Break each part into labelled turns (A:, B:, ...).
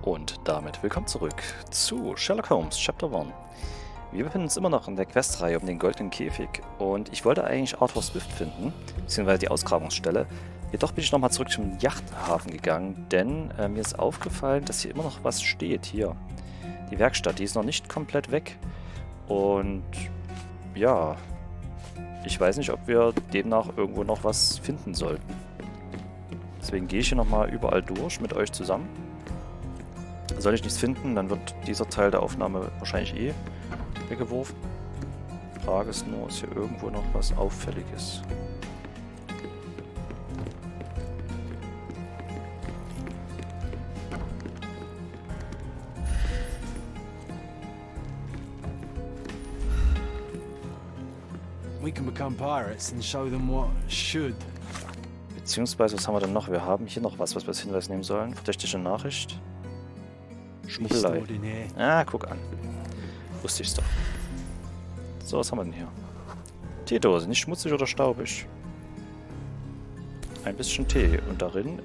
A: Und damit willkommen zurück zu Sherlock Holmes Chapter One. Wir befinden uns immer noch in der Questreihe um den goldenen Käfig und ich wollte eigentlich Arthur Swift finden, beziehungsweise die Ausgrabungsstelle. Jedoch bin ich nochmal zurück zum Yachthafen gegangen, denn mir ist aufgefallen, dass hier immer noch was steht. Hier, die Werkstatt, die ist noch nicht komplett weg. Und ja, ich weiß nicht, ob wir demnach irgendwo noch was finden sollten. Deswegen gehe ich hier nochmal überall durch mit euch zusammen. Soll ich nichts finden, dann wird dieser Teil der Aufnahme wahrscheinlich eh weggeworfen. Die Frage ist nur, ist hier irgendwo noch was Auffälliges?
B: We can become pirates and show them what should.
A: Beziehungsweise, was haben wir denn noch? Wir haben hier noch was wir als Hinweis nehmen sollen. Verdächtige Nachricht. Schmuggelei. Ah, guck an. Wusste ich's doch. So, was haben wir denn hier? Teedose, nicht schmutzig oder staubig. Ein bisschen Tee. Und darin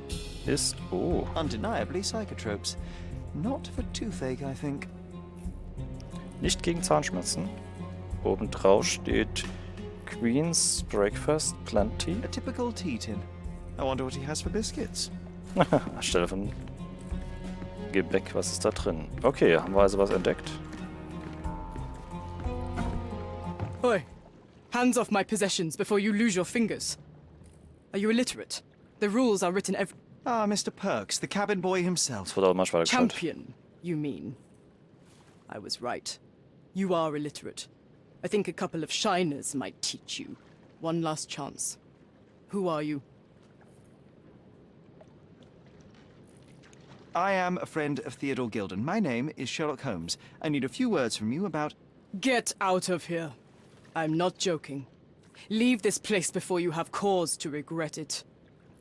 A: ist... Oh.
C: Undeniably psychotropes. Not for toothache, I think.
A: Nicht gegen Zahnschmerzen. Obendrauf steht Queen's Breakfast Plant Tea.
C: A typical tea tin. I wonder what he has for biscuits.
A: Anstelle von Gebäck, was ist da drin? Okay, haben wir also was entdeckt?
D: Oi! Hands off my possessions before you lose your fingers. Are you illiterate? The rules are written every...
C: Ah, Mr. Perks, the cabin boy
A: Das
C: himself.
A: wurde auch manchmal geschaut.
D: Champion, you mean? I was right. You are illiterate. I think a couple of shiners might teach you. One last chance. Who are you?
C: I am a friend of Theodore Gilden. My name is Sherlock Holmes. I need a few words from you about...
D: Get out of here. I'm not joking. Leave this place before you have cause to regret it.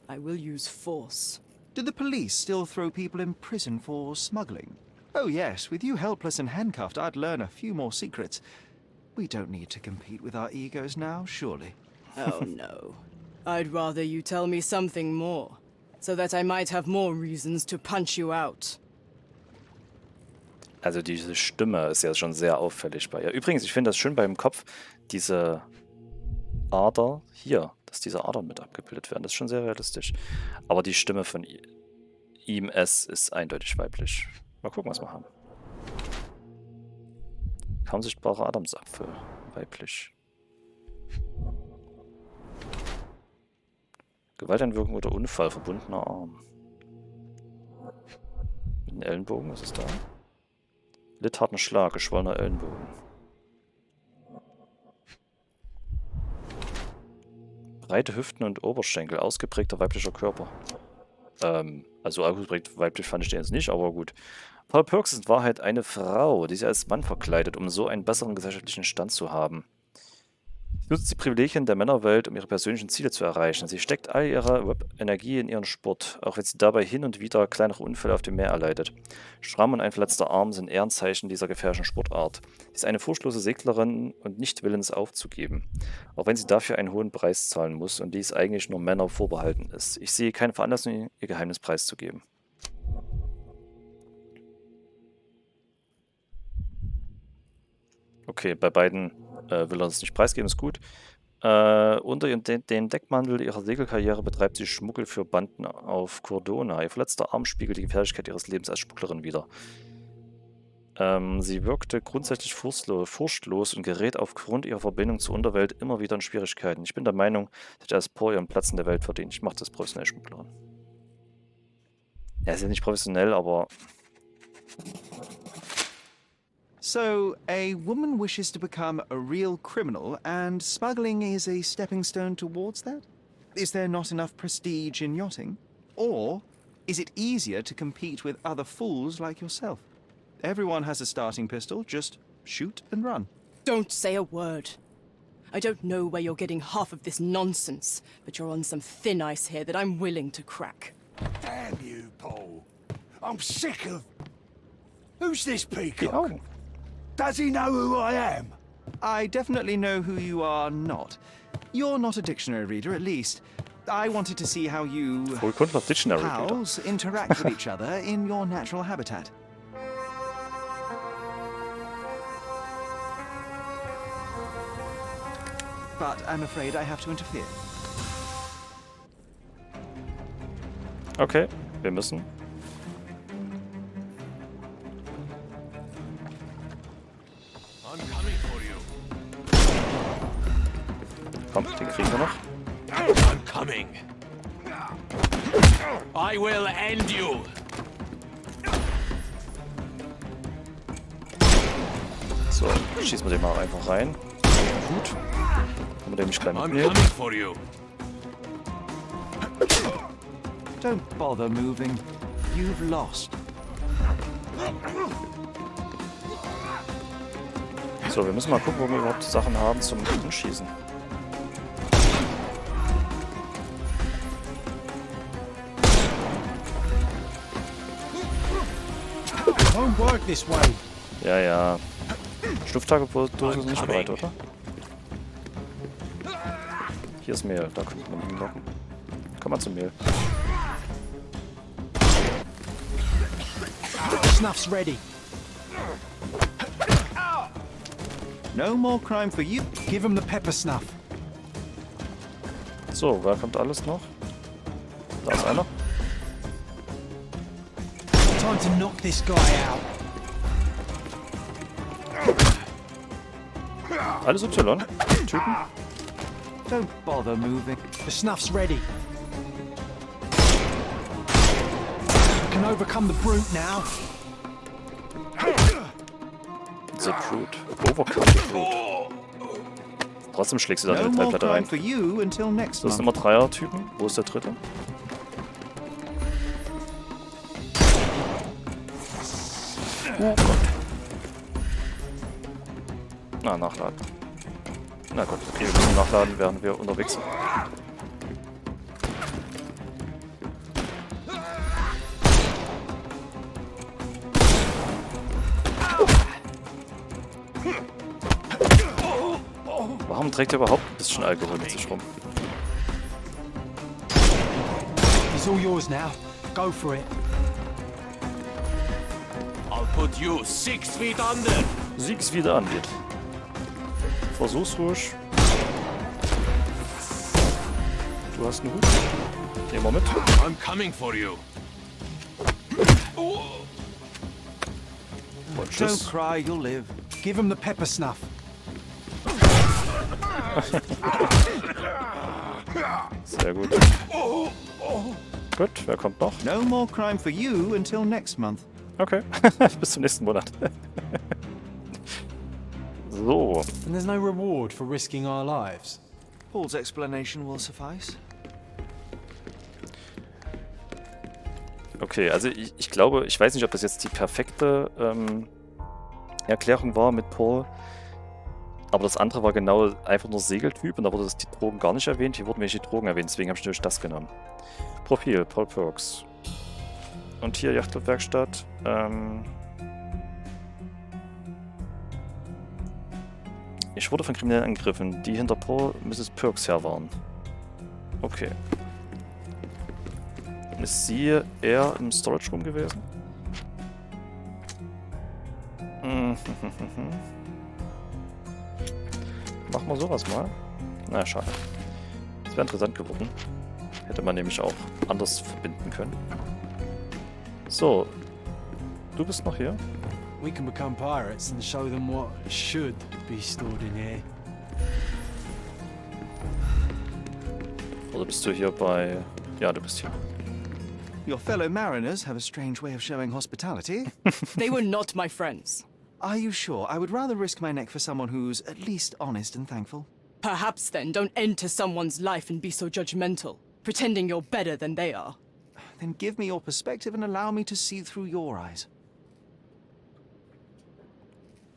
D: I will use force.
C: Do the police still throw people in prison for smuggling? Oh yes, with you helpless and handcuffed, I'd learn a few more secrets. We don't need to compete with our egos now, surely.
D: Oh no. I'd rather you tell me something more, so that I might have more reasons to punch you out.
A: Also diese Stimme ist ja schon sehr auffällig bei ihr. Übrigens, ich finde das schön beim Kopf, diese Ader hier, dass diese Adern mit abgebildet werden. Das ist schon sehr realistisch. Aber die Stimme von ihm, es ist eindeutig weiblich. Mal gucken, was wir haben. Kaum sichtbarer Adamsapfel. Weiblich. Gewalteinwirkung oder Unfall, verbundener Arm. Mit einem Ellenbogen, was ist da? Litt harten Schlag, geschwollener Ellenbogen. Breite Hüften und Oberschenkel, ausgeprägter weiblicher Körper. Also ausgeprägt weiblich fand ich den jetzt nicht, aber gut. Paul Perks ist in Wahrheit eine Frau, die sich als Mann verkleidet, um so einen besseren gesellschaftlichen Stand zu haben. Sie nutzt die Privilegien der Männerwelt, um ihre persönlichen Ziele zu erreichen. Sie steckt all ihre Energie in ihren Sport, auch wenn sie dabei hin und wieder kleinere Unfälle auf dem Meer erleidet. Schramm und ein verletzter Arm sind Ehrenzeichen dieser gefährlichen Sportart. Sie ist eine furchtlose Seglerin und nicht willens aufzugeben, auch wenn sie dafür einen hohen Preis zahlen muss und dies eigentlich nur Männern vorbehalten ist. Ich sehe keine Veranlassung, ihr Geheimnis preiszugeben. Okay, bei beiden will er uns nicht preisgeben, ist gut. Unter dem Deckmantel ihrer Segelkarriere betreibt sie Schmuggel für Banden auf Cordona. Ihr verletzter Arm spiegelt die Gefährlichkeit ihres Lebens als Schmugglerin wider. Sie wirkte grundsätzlich furchtlos und gerät aufgrund ihrer Verbindung zur Unterwelt immer wieder in Schwierigkeiten. Ich bin der Meinung, sie hat als Por ihren Platz in der Welt verdient. Ich mache das professionelle Schmugglerin. Ja, ist ja nicht professionell, aber...
C: So, a woman wishes to become a real criminal, and smuggling is a stepping stone towards that? Is there not enough prestige in yachting? Or is it easier to compete with other fools like yourself? Everyone has a starting pistol, just shoot and run.
D: Don't say a word. I don't know where you're getting half of this nonsense, but you're on some thin ice here that I'm willing to crack.
B: Damn you, Paul. I'm sick of... Who's this peacock?
A: Oh.
B: Does he know who I am?
C: I definitely know who you are not. You're not a dictionary reader, at least. I wanted to see how you
A: Wohl Kunden auf Dictionary geht.
C: pals interact with each other in your natural habitat. But I'm afraid I have to interfere.
A: Okay, wir müssen.
B: I'm coming for you.
A: Komm, den kriegen wir noch.
B: I'm coming. I will end you.
A: So, schießen wir den mal einfach rein. Gut. Können wir den nicht gleich
B: I'm
A: mitnehmen.
B: coming for you.
C: Don't bother moving. You've lost.
A: So, wir müssen mal gucken, wo wir überhaupt Sachen haben zum Schießen.
B: Won't work this way.
A: Ja, ja. Stuftagedose ist nicht bereit, oder? Hier ist Mehl, da könnte man hinlocken. Komm mal zum Mehl.
B: Snuff's ready.
C: No more crime for you.
B: Give him the pepper snuff.
A: So, wer kommt alles noch? Da ist einer.
B: Time to knock this guy out.
A: Alles Y. Typen.
C: Don't bother moving.
B: The snuff's ready. Can overcome the brute now.
A: The Brute. Overcome the Brute. Trotzdem schlägst du da
C: No
A: eine
C: more
A: Teilplatte
C: crime
A: rein.
C: for you until next
A: Das ist
C: month.
A: Nummer 3er-Typen. Wo ist der dritte? Oh Gott. Na, nachladen. Na gut, okay, wir müssen nachladen, während wir unterwegs sind. Warum trägt er überhaupt ein bisschen Alkohol mit sich rum?
B: He's all yours now. Go for it. I'll put you 6 feet under.
A: Sieg's wieder angeht. Versuch's ruhig. Du hast einen Hut. Nehmen wir mit.
B: I'm coming for you.
A: Und
C: Don't
A: tschüss.
C: cry, you'll live.
B: Give him the pepper snuff.
A: Sehr gut. Gut, wer kommt noch?
C: No more crime for you until next month.
A: Okay, bis zum nächsten Monat. So,
E: And there's no reward for risking our lives.
C: Paul's explanation will suffice.
A: okay, also ich glaube, ich weiß nicht, ob das jetzt die perfekte Erklärung war mit Paul, aber das andere war genau einfach nur Segeltyp und da wurde die Drogen gar nicht erwähnt. Hier wurden welche Drogen erwähnt, deswegen habe ich natürlich das genommen. Profil, Paul Perks. Und hier Yachthafen-Werkstatt. Ich wurde von Kriminellen angegriffen, die hinter Paul Mrs. Perks her waren. Okay. Ist sie eher im Storage Room gewesen? Machen wir sowas mal. Na, schade. Das wäre interessant geworden. Hätte man nämlich auch anders verbinden können. So. Du bist noch hier?
E: We can become pirates and show them what should be stored in here.
A: Oder bist du hier bei... Ja, du bist hier.
C: Your fellow mariners have a strange way of showing hospitality.
D: They were not my friends.
C: Are you sure? I would rather risk my neck for someone who's at least honest and thankful.
D: Perhaps then don't enter someone's life and be so judgmental, pretending you're better than they are.
C: Then give me your perspective and allow me to see through your eyes.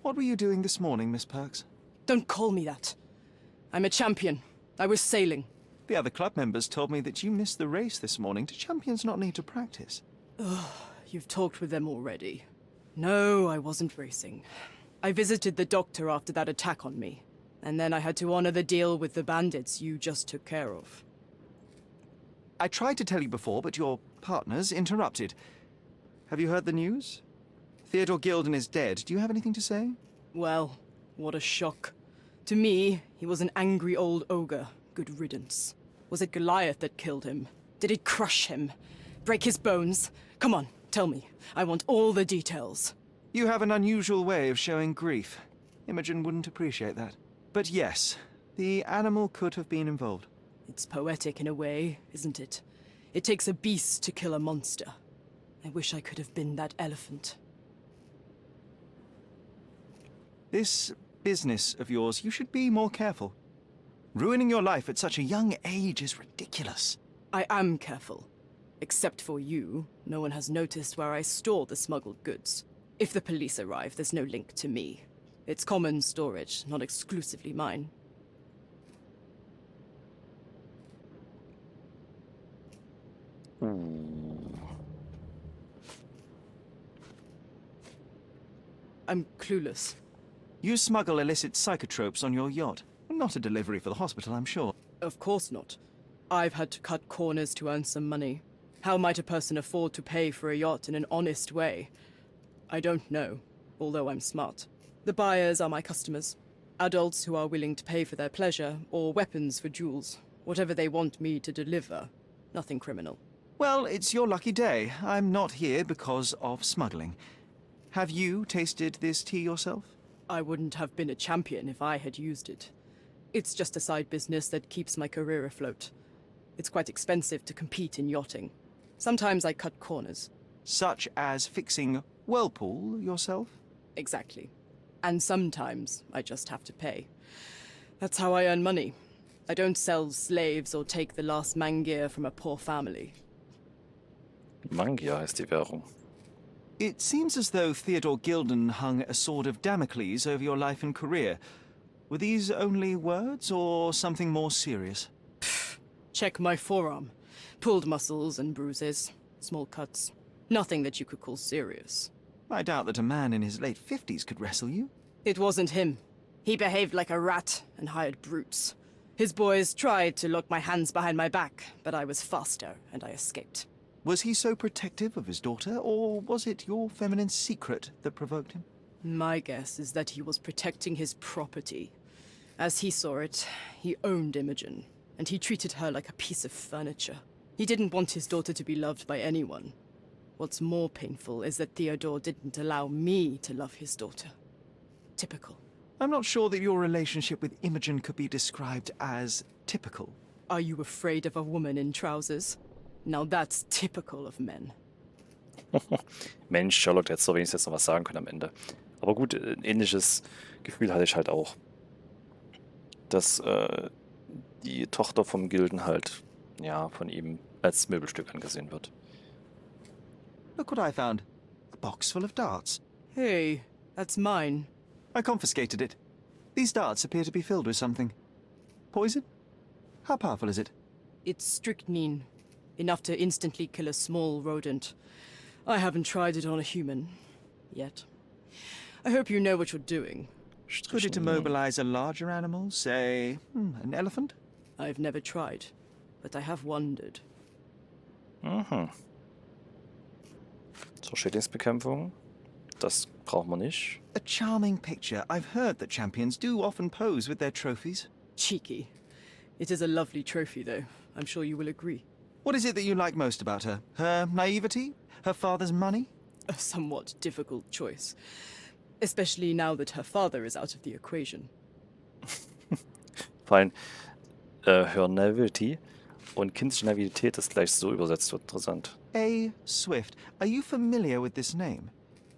C: What were you doing this morning, Miss Perks?
D: Don't call me that. I'm a champion. I was sailing.
C: The other club members told me that you missed the race this morning. Do champions not need to practice?
D: You've talked with them already. No, I wasn't racing. I visited the doctor after that attack on me. And then I had to honor the deal with the bandits you just took care of.
C: I tried to tell you before, but your partners interrupted. Have you heard the news? Theodore Gilden is dead. Do you have anything to say?
D: Well, what a shock. To me, he was an angry old ogre. Good riddance. Was it Goliath that killed him? Did it crush him? Break his bones? Come on, tell me. I want all the details.
C: You have an unusual way of showing grief. Imogen wouldn't appreciate that. But yes, the animal could have been involved.
D: It's poetic in a way, isn't it? It takes a beast to kill a monster. I wish I could have been that elephant.
C: This business of yours, you should be more careful. Ruining your life at such a young age is ridiculous.
D: I am careful. Except for you, no one has noticed where I store the smuggled goods. If the police arrive, there's no link to me. It's common storage, not exclusively mine. I'm clueless.
C: You smuggle illicit psychotropes on your yacht. Not a delivery for the hospital, I'm sure.
D: Of course not. I've had to cut corners to earn some money. How might a person afford to pay for a yacht in an honest way? I don't know, although I'm smart. The buyers are my customers. Adults who are willing to pay for their pleasure, or weapons for jewels. Whatever they want me to deliver. Nothing criminal.
C: Well, it's your lucky day. I'm not here because of smuggling. Have you tasted this tea yourself?
D: I wouldn't have been a champion if I had used it. It's just a side business that keeps my career afloat. It's quite expensive to compete in yachting. Sometimes I cut corners.
C: Such as fixing whirlpool yourself?
D: Exactly. And sometimes I just have to pay. That's how I earn money. I don't sell slaves or take the last mangear from a poor family.
A: Mangia heißt die Währung.
C: It seems as though Theodore Gilden hung a sword of Damocles over your life and career. Were these only words or something more serious?
D: Check my forearm. Pulled muscles and bruises. Small cuts. Nothing that you could call serious.
C: I doubt that a man in his late 50s could wrestle you.
D: It wasn't him. He behaved like a rat and hired brutes. His boys tried to lock my hands behind my back, but I was faster and I escaped.
C: Was he so protective of his daughter, or was it your feminine secret that provoked him?
D: My guess is that he was protecting his property. As he saw it, he owned Imogen, and he treated her like a piece of furniture. He didn't want his daughter to be loved by anyone. What's more painful is that Theodore didn't allow me to love his daughter. Typical.
C: I'm not sure that your relationship with Imogen could be described as typical.
D: Are you afraid of a woman in trousers? Now that's typical of men.
A: Mensch, Sherlock, der hätte so wenigstens jetzt noch was sagen können am Ende. Aber gut, ein ähnliches Gefühl hatte ich halt auch. Dass die Tochter vom Gilden halt, ja, von ihm als Möbelstück angesehen wird.
C: Look what I found. A box full of darts.
D: Hey, that's mine.
C: I confiscated it. These darts appear to be filled with something. Poison? How powerful is it?
D: It's strychnine. Enough to instantly kill a small rodent. I haven't tried it on a human. Yet. I hope you know what you're doing.
C: Could it immobilize a larger animal, say, an elephant?
D: I've never tried, but I have wondered.
A: Mhm. So, Schädlingsbekämpfung. Das brauchen wir nicht.
C: A charming picture. I've heard that champions do often pose with their trophies.
D: Cheeky. It is a lovely trophy, though. I'm sure you will agree.
C: What is it that you like most about her? Her naivety? Her father's money?
D: A somewhat difficult choice. Especially now that her father is out of the equation.
A: Vor allem Her Naivety und kindliche Naivität ist gleich so übersetzt wird. Interessant.
C: A. Swift. Are you familiar with this name?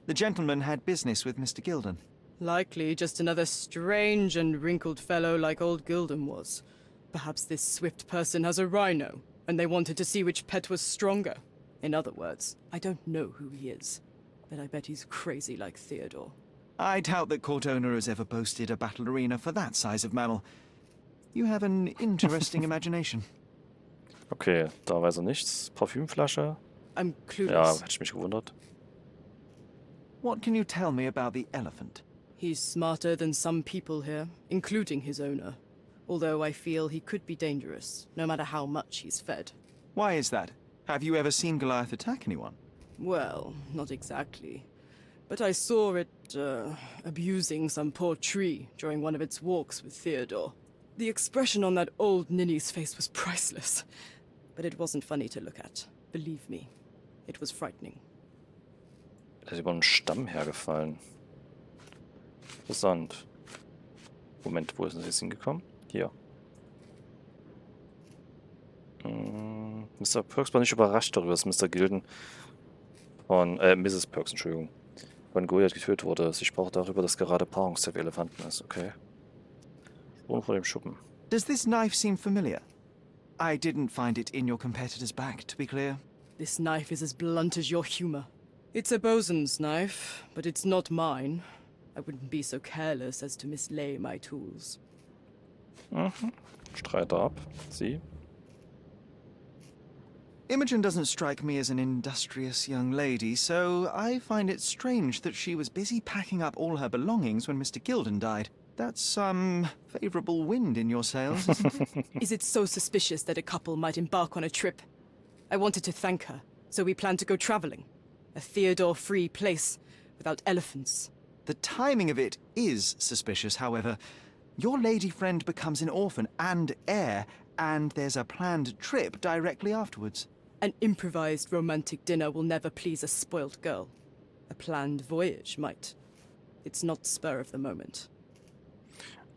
C: The gentleman had business with Mr. Gilden.
D: Likely just another strange and wrinkled fellow like old Gilden was. Perhaps this Swift person has a rhino, and they wanted to see which pet was stronger. In other words, I don't know who he is, but I bet he's crazy like Theodore.
C: I doubt that court owner has ever boasted a battle arena for that size of mammal. You have an interesting imagination.
A: Okay, da weiß er nichts. Parfümflasche.
D: I'm
A: Ja,
D: clueless.
A: hätte ich mich gewundert.
C: What can you tell me about the elephant?
D: He's smarter than some people here, including his owner. Although I feel he could be dangerous, no matter how much he's fed.
C: Why is that? Have you ever seen Goliath attack anyone?
D: Well, not exactly. But I saw it, abusing some poor tree during one of its walks with Theodore. The expression on that old ninny's face was priceless. But it wasn't funny to look at. Believe me, it was frightening.
A: Er ist über einen Stamm hergefallen. Interessant. Moment, wo ist das jetzt hingekommen? Hier. Mr. Perks war nicht überrascht darüber, dass Mr. Gilden von, Mrs. Perks, Entschuldigung, von Goliath getötet wurde. Sie sprach darüber, dass gerade Paarungszeit für Elefanten ist. Okay. Spuren vor dem Schuppen.
C: Does this knife seem familiar? I didn't find it in your competitor's back, to be clear.
D: This knife is as blunt as your humor. It's a bosun's knife, but it's not mine. I wouldn't be so careless as to mislay my tools.
A: Mhm. Streiter ab. Sie.
C: Imogen doesn't strike me as an industrious young lady, so I find it strange that she was busy packing up all her belongings when Mr. Gilden died. That's some favorable wind in your sails, isn't it?
D: Is it so suspicious that a couple might embark on a trip? I wanted to thank her, so we planned to go traveling. A Theodore-free place, without elephants.
C: The timing of it is suspicious, however. Your lady friend becomes an orphan and heir, and there's a planned trip directly afterwards.
D: An improvised romantic dinner will never please a spoilt girl. A planned voyage might. It's not spur of the moment.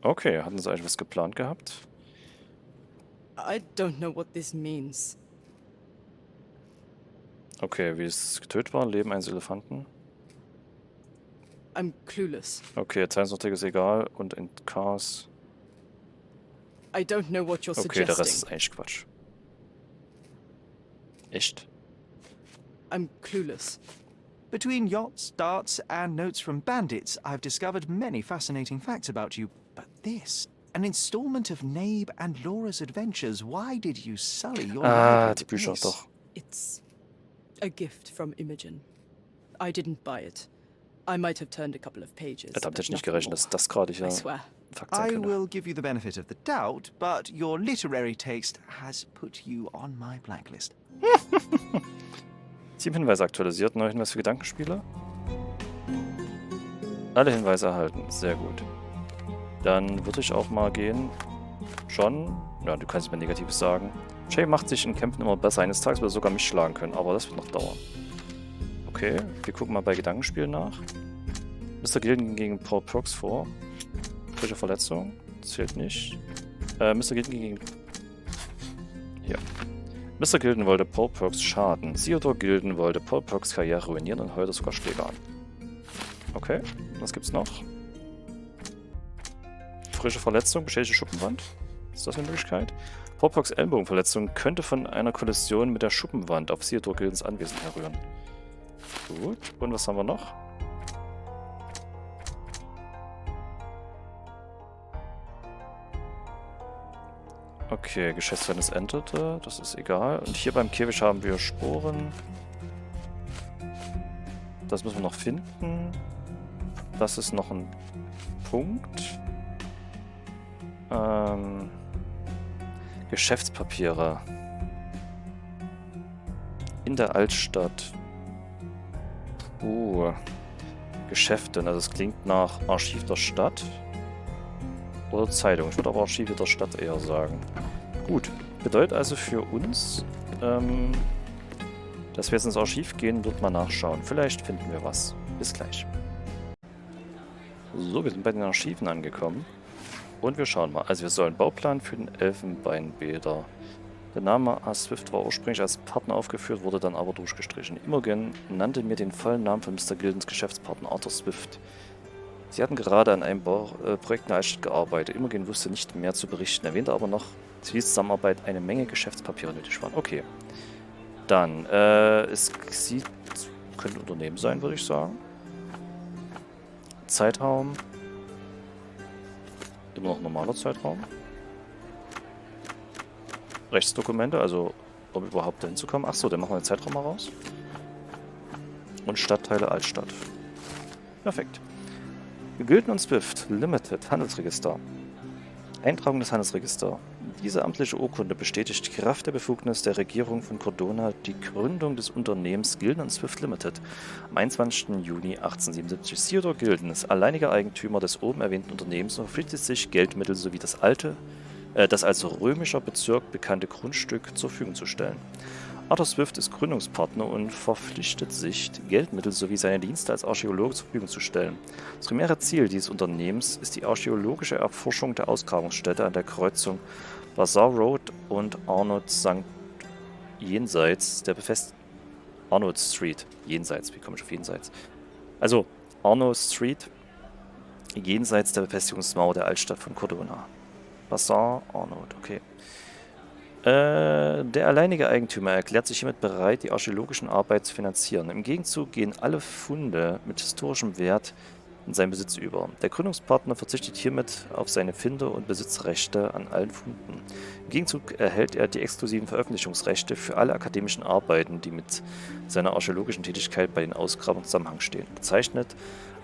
A: Okay, hatten sie eigentlich was geplant gehabt?
D: I don't know what this means.
A: Okay, wie es getötet war, Leben eines Elefanten.
D: I'm clueless.
A: Okay, Zeitungsartikel ist egal und in Cars.
D: I don't know what you're
A: Okay,
D: suggesting.
A: der Rest ist eigentlich Quatsch. Echt?
D: I'm clueless.
C: Between yachts, darts, and notes from bandits, I've discovered many fascinating facts about you. But this, an installment of Nabe and Laura's adventures. Why did you sully your life
A: Die
C: with
A: Bücher
C: this?
A: doch.
D: It's a gift from Imogen. I didn't buy it. I might have turned a couple of pages.
A: Damit
D: but
A: hätte ich nicht
D: nothing
A: gerechnet,
D: more.
A: dass das gerade hier
D: I swear.
A: Fakt sein
C: I
A: könnte.
C: will give you the benefit of the doubt, but your literary taste has put you on my blacklist.
A: 7 Hinweise aktualisiert, neuer Hinweis für Gedankenspiele. Alle Hinweise erhalten, sehr gut. Dann würde ich auch mal gehen. John, ja, du kannst mir Negatives sagen. Shay macht sich in Kämpfen immer besser. Eines Tages wird er sogar mich schlagen können, aber das wird noch dauern. Okay, wir gucken mal bei Gedankenspielen nach. Mr. Gilden ging gegen Paul Perks vor. Frische Verletzung, zählt nicht. Mr. Gilden gegen... Hier. Mr. Gilden wollte Paul Perks schaden. Theodore Gilden wollte Paul Perks Karriere ruinieren und heuerte sogar Schläge an. Okay, was gibt's noch? Frische Verletzung, beschädigte Schuppenwand. Ist das eine Möglichkeit? Paul Perks Ellenbogenverletzung könnte von einer Kollision mit der Schuppenwand auf Theodore Gildens Anwesen herrühren. Gut, und was haben wir noch? Okay, Geschäftsverhältnis endete, das ist egal. Und hier beim Käfig haben wir Sporen. Das müssen wir noch finden. Das ist noch ein Punkt. Geschäftspapiere. In der Altstadt. Geschäfte. Also das klingt nach Archiv der Stadt. Oder Zeitung. Ich würde aber Archiv der Stadt eher sagen. Gut. Bedeutet also für uns, dass wir jetzt ins Archiv gehen und dort mal nachschauen. Vielleicht finden wir was. Bis gleich. So, wir sind bei den Archiven angekommen. Und wir schauen mal. Also wir sollen Bauplan für den Elfenbeinbäder. Der Name A. Swift war ursprünglich als Partner aufgeführt, wurde dann aber durchgestrichen. Imogen nannte mir den vollen Namen von Mr. Gildens Geschäftspartner Arthur Swift. Sie hatten gerade an einem Projekt in der Altstadt gearbeitet. Imogen wusste nicht mehr zu berichten, erwähnte aber noch, dass für die Zusammenarbeit eine Menge Geschäftspapiere nötig waren. Okay. Dann, es könnte ein Unternehmen sein, würde ich sagen. Zeitraum. Immer noch normaler Zeitraum. Rechtsdokumente, also um überhaupt dahin zu kommen. Achso, dann machen wir den Zeitraum mal raus. Und Stadtteile Altstadt. Perfekt. Gilden und Swift Limited Handelsregister. Eintragung des Handelsregister. Diese amtliche Urkunde bestätigt die Kraft der Befugnis der Regierung von Cordona die Gründung des Unternehmens Gilden Swift Limited am 21. Juni 1877. Theodor Gilden ist alleiniger Eigentümer des oben erwähnten Unternehmens und verpflichtet sich, Geldmittel sowie das als römischer Bezirk bekannte Grundstück zur Verfügung zu stellen. Arthur Swift ist Gründungspartner und verpflichtet sich, Geldmittel sowie seine Dienste als Archäologe zur Verfügung zu stellen. Das primäre Ziel dieses Unternehmens ist die archäologische Erforschung der Ausgrabungsstätte an der Kreuzung Bazaar Road und Arnold St. jenseits der Arnold Street. Jenseits, wie komme ich auf jenseits? Also Arnold Street jenseits der Befestigungsmauer der Altstadt von Cordona. Bazaar, Arnold, okay. Der alleinige Eigentümer erklärt sich hiermit bereit, die archäologischen Arbeiten zu finanzieren. Im Gegenzug gehen alle Funde mit historischem Wert in seinen Besitz über. Der Gründungspartner verzichtet hiermit auf seine Finde- und Besitzrechte an allen Funden. Im Gegenzug erhält er die exklusiven Veröffentlichungsrechte für alle akademischen Arbeiten, die mit seiner archäologischen Tätigkeit bei den Ausgrabungen im Zusammenhang stehen. Gezeichnet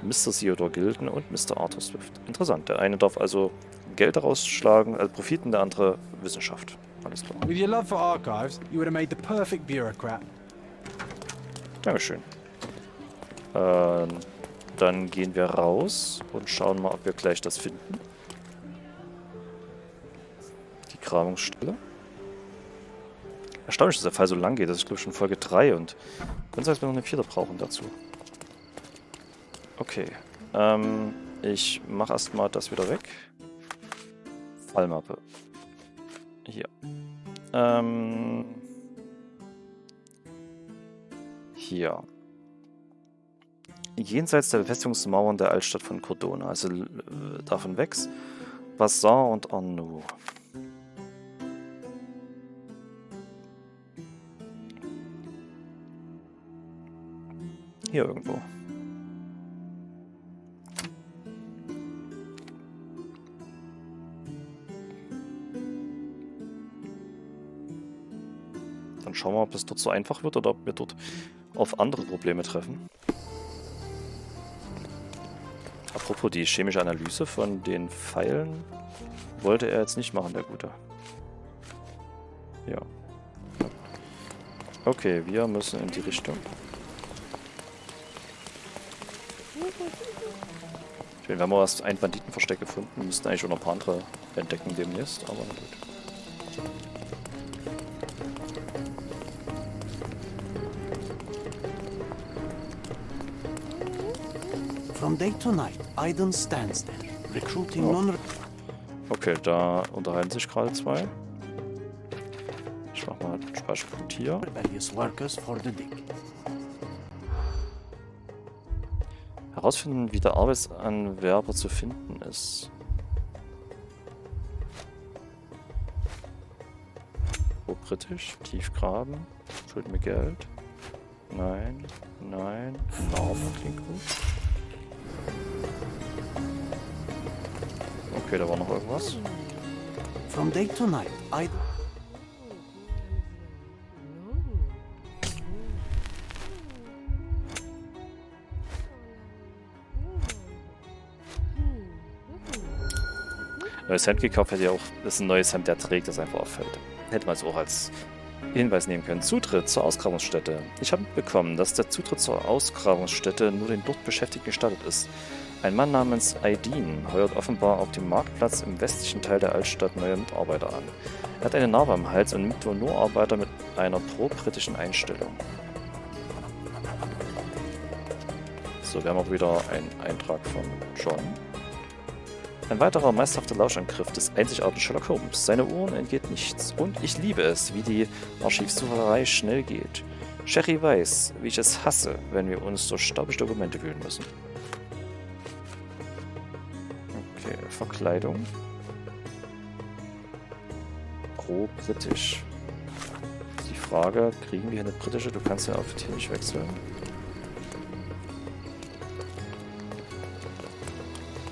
A: Mr. Theodor Gilden und Mr. Arthur Swift. Interessant, der eine darf also Geld daraus schlagen, also Profiten, der andere Wissenschaft. Alles klar.
E: With your love for archives, you would have made the perfect bureaucrat.
A: Dankeschön. Dann gehen wir raus und schauen mal, ob wir gleich das finden. Die Grabungsstelle. Erstaunlich, dass der Fall so lang geht. Das ist, glaube ich, schon Folge 3 und dann soll es mir noch eine 4. brauchen dazu. Okay. Ich mache erstmal das wieder weg. Fallmappe. Hier. Hier. Jenseits der Befestigungsmauern der Altstadt von Cordona, also davon weg. Bazaar und Arnoux. Hier irgendwo. Dann schauen wir mal, ob es dort so einfach wird oder ob wir dort auf andere Probleme treffen. Apropos, die chemische Analyse von den Pfeilen wollte er jetzt nicht machen, der Gute. Ja. Okay, wir müssen in die Richtung. Ich meine, wir haben erst ein Banditenversteck gefunden, müssten eigentlich auch noch ein paar andere entdecken demnächst, aber na gut.
B: From day to night, Aiden stands there, recruiting non...
A: Okay, da unterhalten sich gerade zwei. Ich mach mal Speicherpunkt hier.
B: rebellious workers for the dig.
A: Herausfinden, wie der Arbeitsanwerber zu finden ist. Wo britisch? Tief graben. Schulden mir Geld. Nein, nein. Narben klingt gut. Okay, da war noch irgendwas.
B: From day to night, Aiden...
A: Neues Hemd gekauft, hätte ja auch, das ist ein neues Hemd, der trägt, das einfach auffällt. Hätte man es auch als Hinweis nehmen können. Zutritt zur Ausgrabungsstätte. Ich habe mitbekommen, dass der Zutritt zur Ausgrabungsstätte nur den dort Beschäftigten gestattet ist. Ein Mann namens Aidin heuert offenbar auf dem Marktplatz im westlichen Teil der Altstadt neue Mitarbeiter an. Er hat eine Narbe am Hals und nimmt wohl nur Arbeiter mit einer pro-britischen Einstellung. So, wir haben auch wieder einen Eintrag von John. Ein weiterer meisterhafter Lauschangriff des einzigartigen Sherlock Holmes. Seine Ohren entgeht nichts. Und ich liebe es, wie die Archivsucherei schnell geht. Sherry weiß, wie ich es hasse, wenn wir uns durch staubige Dokumente wühlen müssen. Okay, Verkleidung. Pro-britisch. Die Frage, kriegen wir hier eine britische? Du kannst ja auf hier nicht wechseln.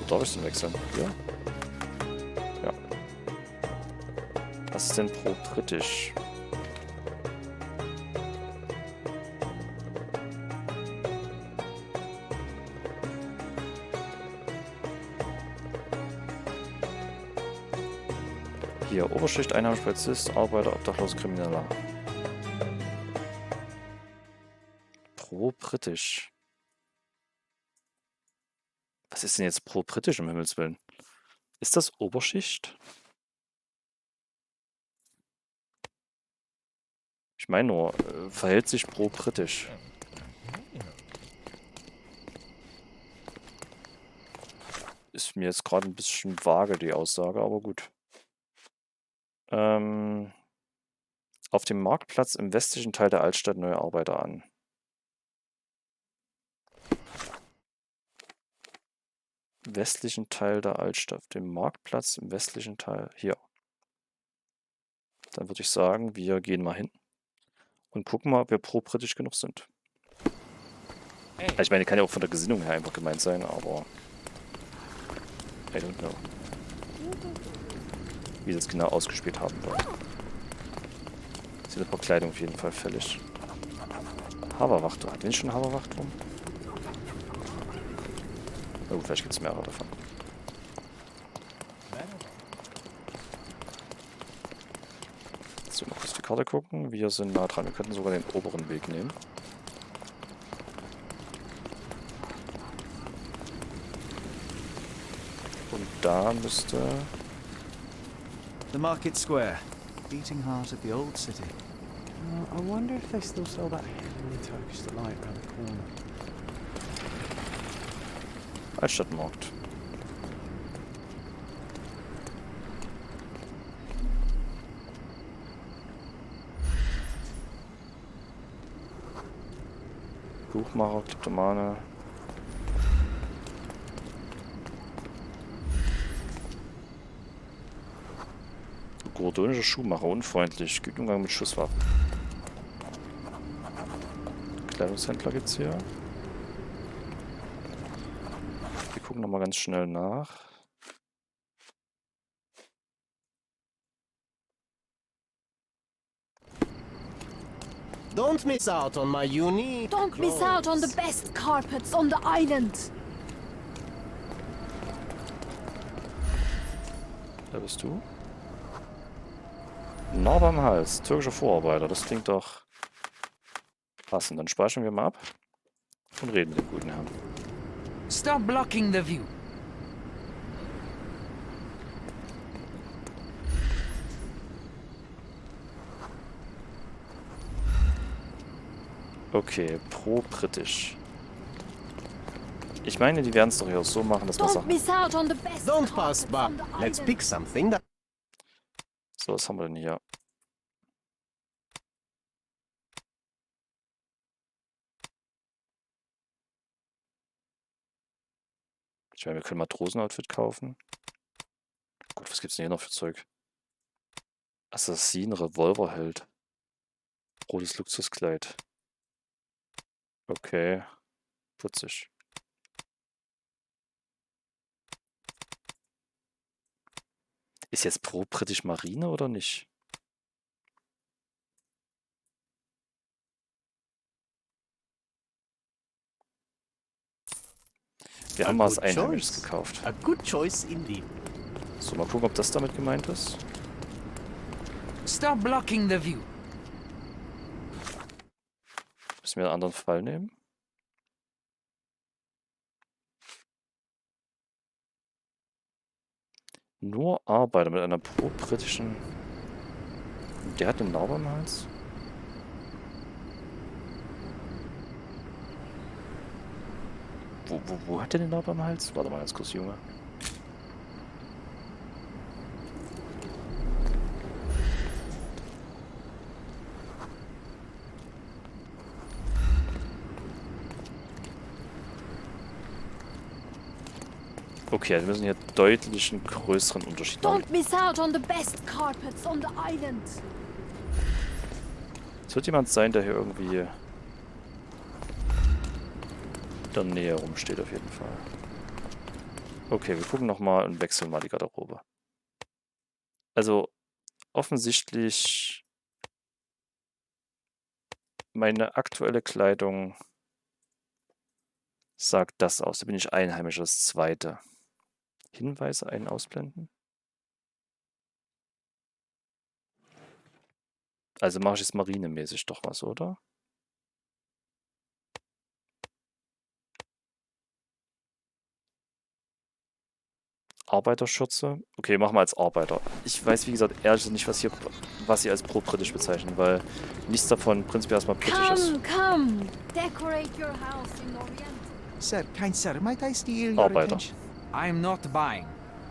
A: Darf ich den wechseln? Ja. Ja. Was ist denn pro-britisch? Hier, Oberschicht, Einheimischer Polizist, Arbeiter, Obdachloser, Krimineller. Pro britisch. Was ist denn jetzt pro britisch, um Himmels Willen? Ist das Oberschicht? Ich meine nur, verhält sich pro britisch. Ist mir jetzt gerade ein bisschen vage, die Aussage, aber gut. Auf dem Marktplatz im westlichen Teil der Altstadt neue Arbeiter an. Westlichen Teil der Altstadt. Auf dem Marktplatz im westlichen Teil. Hier. Dann würde ich sagen, wir gehen mal hin und gucken mal, ob wir pro-britisch genug sind. Ich meine, kann ja auch von der Gesinnung her einfach gemeint sein, aber I don't know. Wie sie es genau ausgespielt haben wollen. Ist in der Bekleidung auf jeden Fall fällig. Haberwachturm. Hatten wir schon Haberwachturm? Na gut, vielleicht gibt es mehrere davon. So, mal kurz die Karte gucken. Wir sind nah dran. Wir könnten sogar den oberen Weg nehmen. Und da müsste...
C: The Market Square, beating heart of the old city.
E: I wonder if they still sell that heavenly Turkish delight around the corner.
A: Altstadtmarkt. Buchmacher, Kleptomane. Gordonischer Schuhmacher, unfreundlich, gut Umgang mit Schusswaffen. Kleidungshändler gibt's hier. Wir gucken nochmal ganz schnell nach.
F: Don't miss out on my unique
G: Don't miss out on the best carpets on the island.
A: Da bist du. Narbe am Hals, türkischer Vorarbeiter, das klingt doch passend. Dann speichern wir mal ab und reden mit dem guten Herrn.
H: Stop blocking the view.
A: Okay, pro-britisch. Ich meine, die werden es doch hier auch so machen, dass man
G: Don't
A: Sachen...
G: miss out on the best
F: Don't pass
G: carpets
F: by.
G: on the
F: Let's
G: island.
F: pick something that
A: So, was haben wir denn hier? Ich meine, wir können Matrosen-Outfit kaufen. Gut, was gibt's denn hier noch für Zeug? Assassin, Revolverheld. Rotes Luxuskleid. Okay. Putzig. Ist jetzt pro-britisch Marine oder nicht? Wir haben mal was Einheimisches gekauft.
F: A good choice indeed.
A: So, mal gucken, ob das damit gemeint ist.
H: Stop blocking the view.
A: Müssen wir einen anderen Fall nehmen? Nur Arbeiter mit einer pro-britischen... Der hat eine Narbe am Hals? Wo hat der eine Narbe am Hals? Warte mal ganz kurz, Junge. Okay, also wir müssen hier deutlich einen größeren Unterschied machen.
G: Don't miss out on the best carpets on the island.
A: Es wird jemand sein, der hier irgendwie in der Nähe rumsteht, auf jeden Fall. Okay, wir gucken nochmal und wechseln mal die Garderobe. Also, offensichtlich meine aktuelle Kleidung sagt das aus. Da bin ich einheimisch, das zweite. Hinweise einen ausblenden. Also mache ich jetzt marinemäßig doch was, oder? Arbeiterschürze? Okay, machen wir als Arbeiter. Ich weiß, wie gesagt, ehrlich gesagt nicht, was sie als pro-britisch bezeichnen, weil nichts davon prinzipiell erstmal britisch ist.
G: Come, decorate your house in Orient.
C: Sir, kind sir, might I steal your
A: Arbeiter.
C: attention?
H: I'm not buying.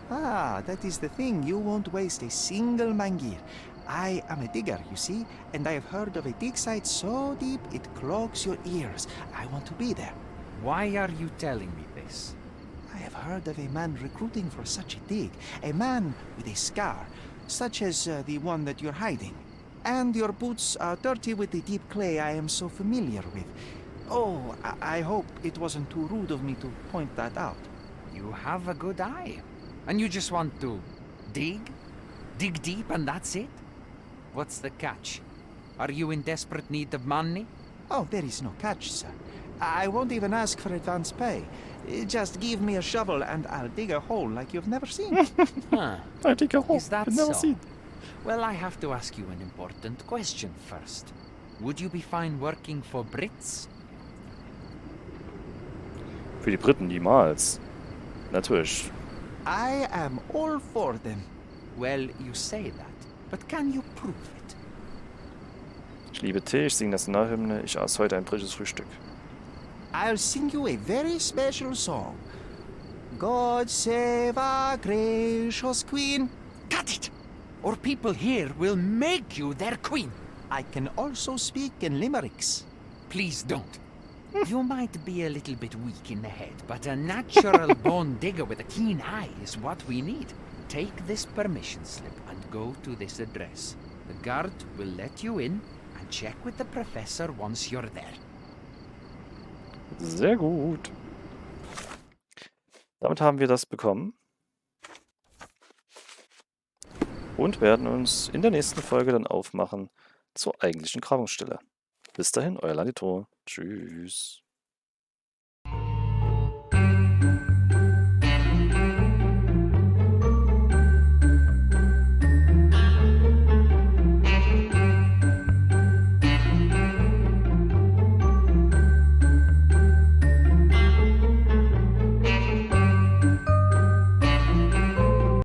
C: Ah, that is the thing. You won't waste a single mangear. I am a digger, you see, and I have heard of a dig site so deep it clogs your ears. I want to be there.
H: Why are you telling me this?
C: I have heard of a man recruiting for such a dig. A man with a scar, such as the one that you're hiding. And your boots are dirty with the deep clay I am so familiar with. Oh, I hope it wasn't too rude of me to point that out.
H: You have a good eye. And you just want to dig? Dig deep and that's it? What's the catch? Are you in desperate need of money?
C: Oh, there is no catch, sir. I won't even ask for advance pay. Just give me a shovel and I'll dig a hole like you've never seen.
H: Huh.
A: I dig a hole.
H: Is that
A: I've never
H: so?
A: seen.
H: Well, I have to ask you an important question first. Would you be fine working for Brits?
A: Für die Briten niemals. Natürlich.
C: I am all for them.
H: Well, you say that, but can you prove it?
A: Ich liebe Tee, ich singe Nationalhymne, ich aß heute ein britisches Frühstück.
C: I'll sing you a very special song. God save our gracious queen.
H: Cut it! Or people here will make you their queen.
C: I can also speak in limericks.
H: Please don't. You might be a little bit weak in the head, but a natural-born digger with a keen eye is what we need. Take this permission slip and go to this address. The guard will let you in and check with the professor once you're there.
A: Sehr gut. Damit haben wir das bekommen. Und werden uns in der nächsten Folge dann aufmachen zur eigentlichen Grabungsstelle. Bis dahin, euer Elandirthor. Tschüss.